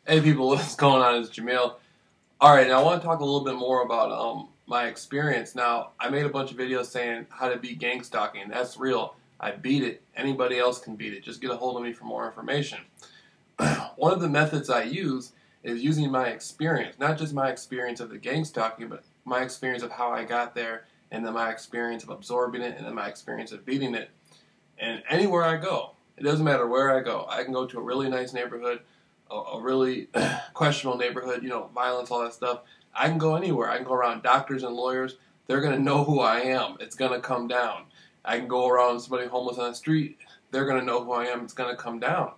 Hey people, what's going on? It's Jameel. Alright, now I want to talk a little bit more about my experience. Now, I made a bunch of videos saying how to beat gang stalking. That's real. I beat it. Anybody else can beat it. Just get a hold of me for more information. One of the methods I use is using my experience. Not just my experience of the gang stalking, but my experience of how I got there, and then my experience of absorbing it, and then my experience of beating it. And anywhere I go, it doesn't matter where I go. I can go to a really nice neighborhood, a really questionable neighborhood, violence, all that stuff. I can go anywhere. I can go around doctors and lawyers. They're going to know who I am. It's going to come down. I can go around somebody homeless on the street. They're going to know who I am. It's going to come down.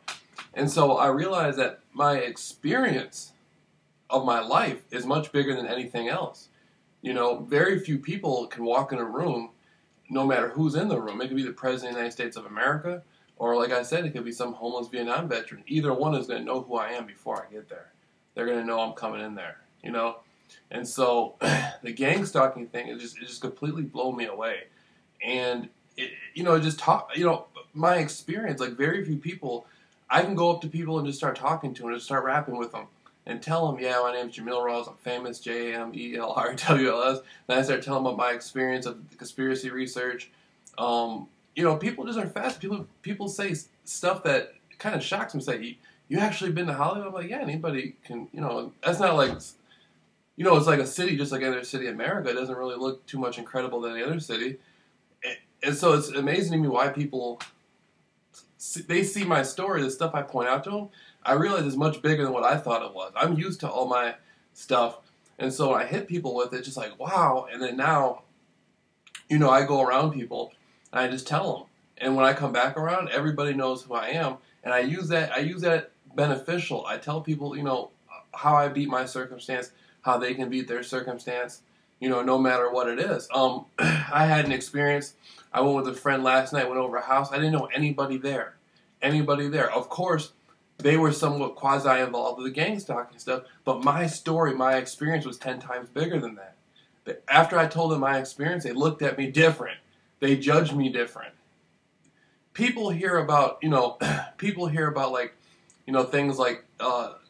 And so I realized that my experience of my life is much bigger than anything else. Very few people can walk in a room, no matter who's in the room. It could be the President of the United States of America, or like I said, it could be some homeless Vietnam veteran. Either one is going to know who I am before I get there. They're going to know I'm coming in there, And so the gang stalking thing, it just completely blew me away. And my experience, like very few people, I can go up to people and just start talking to them and just start rapping with them and tell them, yeah, my name's JAMEEL RAWLS, I'm famous, JAMEELRWLS. Then I start telling them about my experience of the conspiracy research. People just are fast. People say stuff that kind of shocks me. Say, you actually been to Hollywood? I'm like, yeah, anybody can, that's not like, it's like a city just like any other city in America. It doesn't really look too much incredible than any other city. And so it's amazing to me why people, they see my story, the stuff I point out to them, I realize it's much bigger than what I thought it was. I'm used to all my stuff. And so when I hit people with it, just like, wow. And then now, I go around people and I just tell them. And when I come back around, everybody knows who I am. And I use that beneficial. I tell people, how I beat my circumstance, how they can beat their circumstance, no matter what it is. I had an experience. I went with a friend last night, went over a house. I didn't know anybody there. Of course, they were somewhat quasi-involved with the gang stalking stuff, but my story, my experience was 10 times bigger than that. But after I told them my experience, they looked at me different. They judged me different. People hear about, things like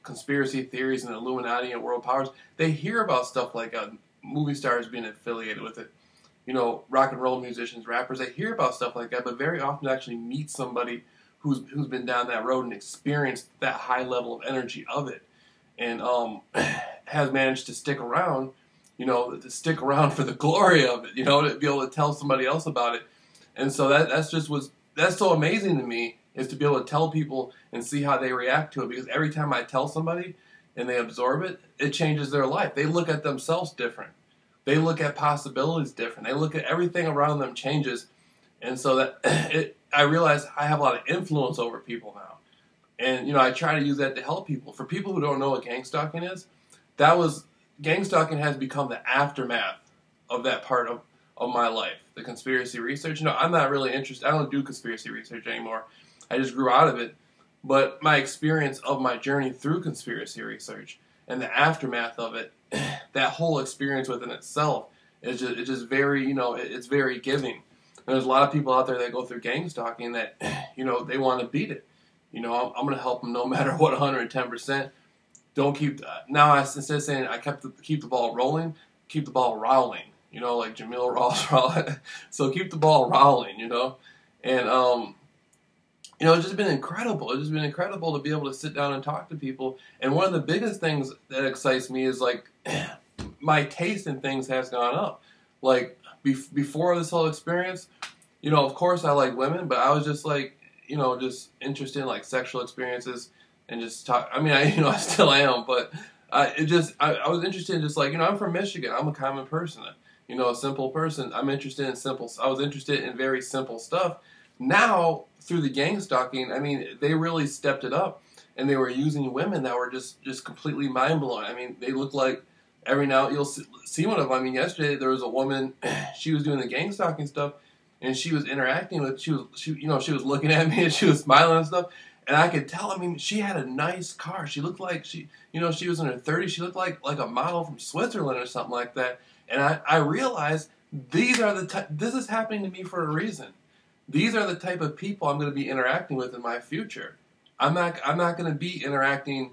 conspiracy theories and Illuminati and world powers. They hear about stuff like movie stars being affiliated with it. Rock and roll musicians, rappers, they hear about stuff like that, but very often actually meet somebody who's been down that road and experienced that high level of energy of it, and has managed to stick around, for the glory of it, to be able to tell somebody else about it. And so that's so amazing to me, is to be able to tell people and see how they react to it, because every time I tell somebody and they absorb it, it changes their life. They look at themselves different. They look at possibilities different. They look at everything around them changes. And so I realize I have a lot of influence over people now. And, I try to use that to help people. For people who don't know what gang stalking is, gang stalking has become the aftermath of that part of my life, the conspiracy research. I'm not really interested. I don't do conspiracy research anymore. I just grew out of it. But my experience of my journey through conspiracy research and the aftermath of it, that whole experience within itself is just very, it's very giving. And there's a lot of people out there that go through gang stalking that, they want to beat it. I'm going to help them no matter what, 110%. Don't keep, now instead of saying keep the ball rolling, keep the ball rolling, like JAMEEL RAWLS. So keep the ball rolling, and, it's just been incredible. It's just been incredible to be able to sit down and talk to people. And one of the biggest things that excites me is, like, my taste in things has gone up. Like, before this whole experience, of course I like women, but I was just like, just interested in like sexual experiences and just talk. I mean, I still am, but I was interested in just like, I'm from Michigan. I'm a common person, a simple person. I was interested in very simple stuff. Now, through the gang stalking, I mean, they really stepped it up, and they were using women that were just completely mind-blowing. I mean, they look like, every now you'll see one of them. I mean, yesterday there was a woman, she was doing the gang stalking stuff, and she was interacting with, she was looking at me, and she was smiling and stuff, and I could tell, I mean, she had a nice car. She looked like she was in her 30s. She looked like a model from Switzerland or something like that. And I realized this is happening to me for a reason. These are the type of people I'm going to be interacting with in my future. I'm not going to be interacting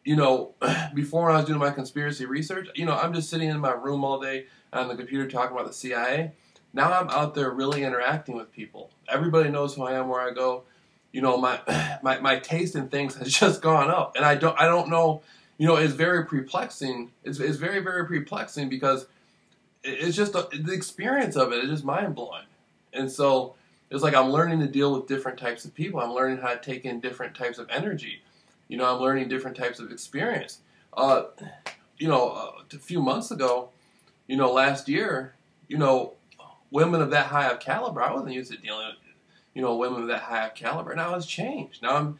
you know, before when I was doing my conspiracy research, you know, I'm just sitting in my room all day on the computer talking about the CIA. Now I'm out there really interacting with people. Everybody knows who I am, where I go. You know, my taste in things has just gone up, and I don't know. You know, it's very perplexing. It's very, very perplexing because it's just the experience of it is just mind blowing. And so it's like I'm learning to deal with different types of people. I'm learning how to take in different types of energy. You know, I'm learning different types of experience. You know, a few months ago, you know, last year, you know, women of that high of caliber, I wasn't used to dealing with, you know, women of that high of caliber. Now it's changed. Now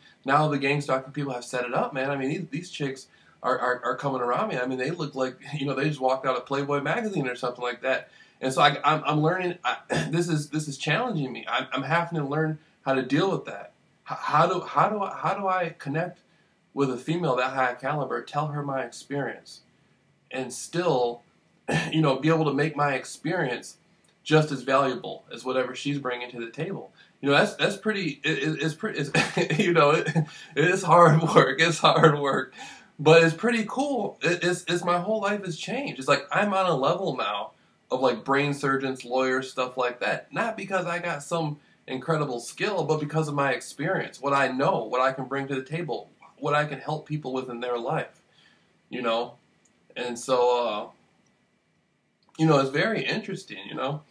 the gang stalking people have set it up, man. I mean, these chicks are coming around me. I mean, they look like, you know, they just walked out of Playboy magazine or something like that. And so I'm learning. This is challenging me. I'm having to learn how to deal with that. How do I connect with a female that high caliber? Tell her my experience, and still, you know, be able to make my experience just as valuable as whatever she's bringing to the table. You know, that's pretty. It's pretty. You know, it is hard work. It's hard work, but it's pretty cool. It's my whole life has changed. It's like I'm on a level now of like brain surgeons, lawyers, stuff like that. Not because I got some incredible skill, but because of my experience, what I know, what I can bring to the table, what I can help people with in their life. You know, and so you know, it's very interesting. You know,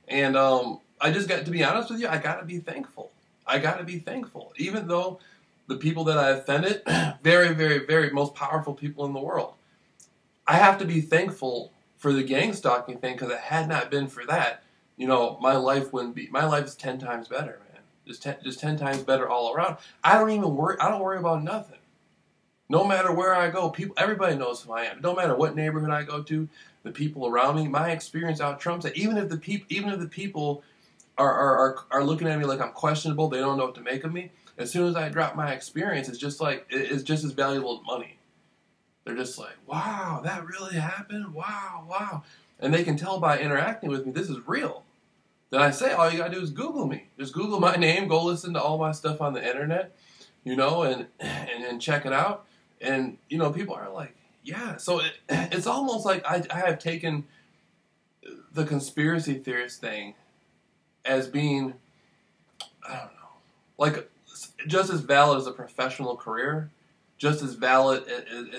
and I just got to be honest with you. I got to be thankful. I got to be thankful, even though the people that I offended, very, very, very most powerful people in the world. I have to be thankful for the gang stalking thing, because it had not been for that, you know, my life wouldn't be. My life is 10 times better, man. Just 10 times better all around. I don't worry about nothing. No matter where I go, everybody knows who I am. No matter what neighborhood I go to, the people around me, my experience out trumps it. Even if the people are looking at me like I'm questionable, they don't know what to make of me. As soon as I drop my experience, it's just as valuable as money. They're just like, wow, that really happened? Wow, wow. And they can tell by interacting with me, this is real. Then I say, all you gotta do is Google me. Just Google my name, go listen to all my stuff on the internet, you know, and check it out. And, you know, people are like, yeah. So it's almost like I have taken the conspiracy theorist thing as being, I don't know, like just as valid as a professional career, just as valid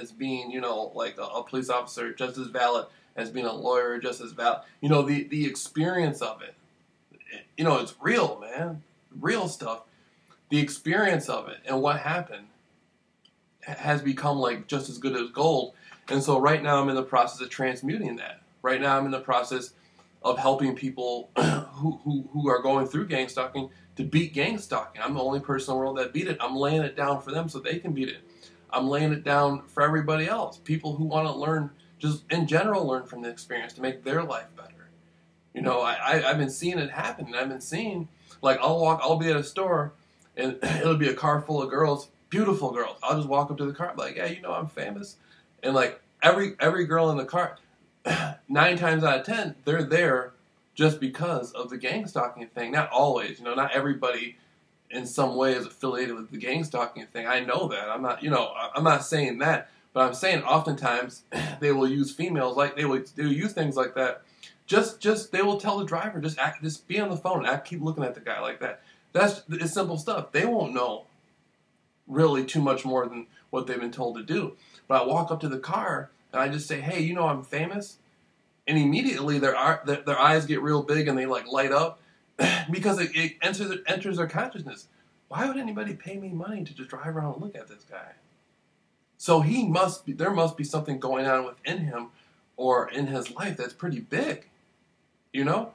as being, you know, like a police officer, just as valid as being a lawyer, just as valid, you know, the experience of it, you know, it's real, man, real stuff. The experience of it and what happened has become like just as good as gold. And so right now I'm in the process of transmuting that. Right now I'm in the process of helping people who are going through gang stalking to beat gang stalking. I'm the only person in the world that beat it. I'm laying it down for them so they can beat it. I'm laying it down for everybody else. People who want to learn, just in general, learn from the experience to make their life better. You know, I've been seeing it happen. And I've been seeing, like, I'll be at a store, and it'll be a car full of girls, beautiful girls. I'll just walk up to the car, like, yeah, you know, I'm famous. And, like, every girl in the car, 9 times out of 10, they're there just because of the gang stalking thing. Not always, you know, not everybody in some way is affiliated with the gang stalking thing. I know that. I'm not, you know, I'm not saying that, but I'm saying oftentimes they will use females, like they will use things like that. Just they will tell the driver, just be on the phone and keep looking at the guy like that. It's simple stuff. They won't know really too much more than what they've been told to do. But I walk up to the car and I just say, hey, you know, I'm famous. And immediately their eyes get real big and they like light up because it enters their consciousness. Why would anybody pay me money to just drive around and look at this guy? So there must be something going on within him or in his life that's pretty big, you know?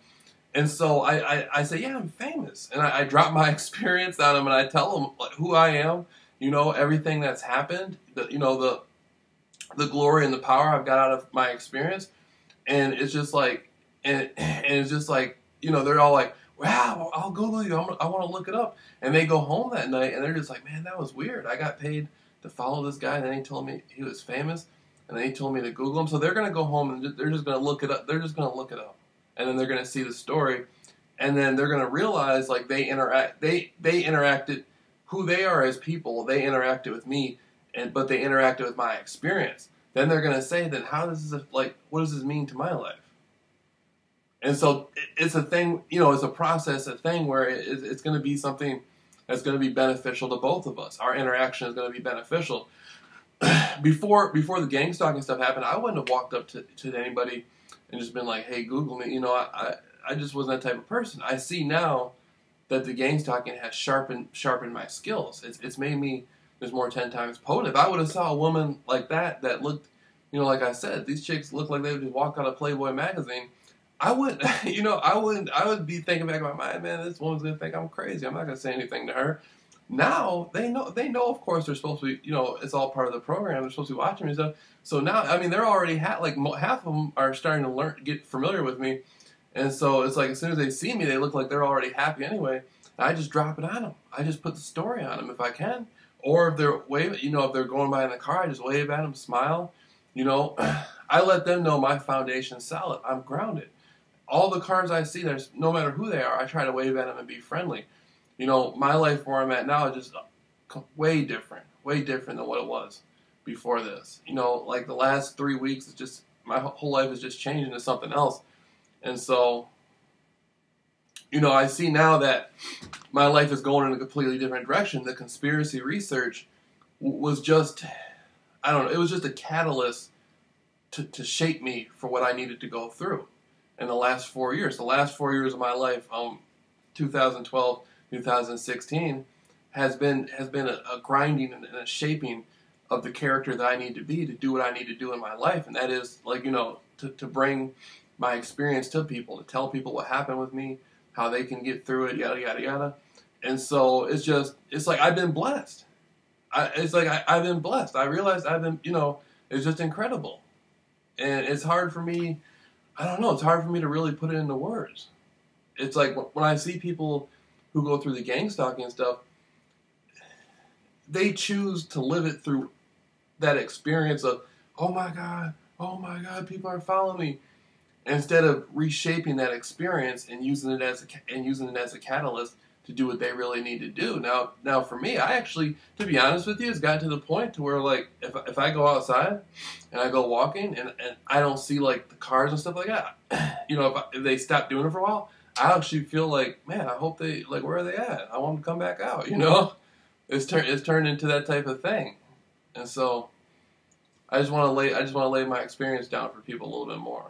And so I say, yeah, I'm famous. And I drop my experience on him and I tell him like, who I am, you know, everything that's happened, you know, the glory and the power I've got out of my experience. And it's just like, and it's just like, you know, they're all like, wow, I'll Google you. I want to look it up. And they go home that night and they're just like, man, that was weird. I got paid to follow this guy. And then he told me he was famous. And then he told me to Google him. So they're going to go home and they're just going to look it up. They're just going to look it up. And then they're going to see the story. And then they're going to realize like they interacted, who they are as people. They interacted with me but they interacted with my experience. Then they're gonna say, then how does this what does this mean to my life? And so it's a thing, it's a process, a thing where it's going to be something that's going to be beneficial to both of us. Our interaction is going to be beneficial. Before the gang stalking stuff happened, I wouldn't have walked up to anybody and just been like, hey, Google me. I just wasn't that type of person. I see now that the gang stalking has sharpened my skills. It's made me there's more 10 times potent. If I would have saw a woman like that looked, like I said, these chicks look like they would just walk out of Playboy magazine, I would, I would be thinking back in my mind, man, this woman's going to think I'm crazy. I'm not going to say anything to her. Now, they know, of course, they're supposed to be, it's all part of the program. They're supposed to be watching me and stuff. So now, I mean, they're already, half of them are starting to get familiar with me. And so it's like, as soon as they see me, they look like they're already happy anyway. I just drop it on them. I just put the story on them if I can. Or if they're if they're going by in the car, I just wave at them, smile. I let them know my foundation's solid. I'm grounded. All the cars I see, no matter who they are, I try to wave at them and be friendly. My life where I'm at now is just way different than what it was before this. Like the last 3 weeks, it's just, my whole life is just changing to something else. And so, I see now that my life is going in a completely different direction. The conspiracy research was just, I don't know, it was just a catalyst to shape me for what I needed to go through. In the last 4 years. The last 4 years of my life, 2012, 2016, has been a grinding and a shaping of the character that I need to be to do what I need to do in my life. And that is, to bring my experience to people, to tell people what happened with me, how they can get through it, yada, yada, yada. And so it's like I've been blessed. I've been blessed. I realized I've been, it's just incredible. And it's hard for me, I don't know, it's hard for me to really put it into words. It's like when I see people who go through the gang stalking and stuff, they choose to live it through that experience of, oh my God, people are following me. Instead of reshaping that experience and using it as a catalyst to do what they really need to do. Now for me, I actually, to be honest with you, it's gotten to the point to where, like, if I go outside and I go walking and I don't see, like, the cars and stuff like that, if they stop doing it for a while, I actually feel like, man, I hope they, like, where are they at? I want them to come back out, It's turned into that type of thing. And so I just want to lay my experience down for people a little bit more.